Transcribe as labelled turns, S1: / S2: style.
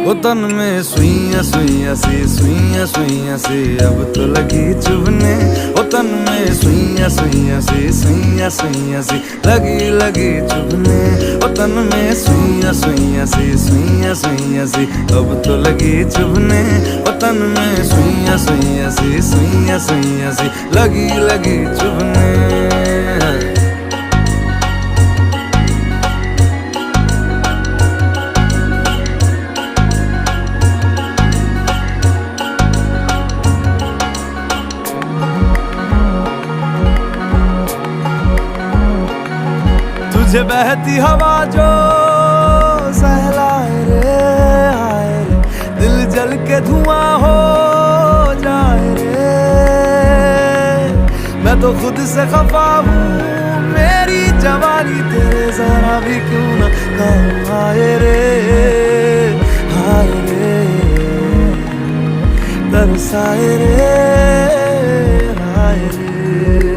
S1: वो तन में सुइयां सुइयां सी, सुइयां सुइयां सी अब तो लगी चुभने। वो तन में सुइयां सुइयां सी, सुइयां सुइयां सी लगी लगी चुभने। वो तन में सुइयां सुइयां सी, सुइयां सुइयां सी अब तो लगी चुभने। वो तन में सुइयां सुइयां सी, सुइयां सुइयां सी लगी लगी चुभने। तुझे बहती हवा जो सहलाए रे, आए रे दिल जल के धुआं हो जाए रे। मैं तो खुद से खफा हूँ, मेरी जवानी तेरे जरा भी क्यों ना काम आए रे, आए रे तरसाए रे, आए रे।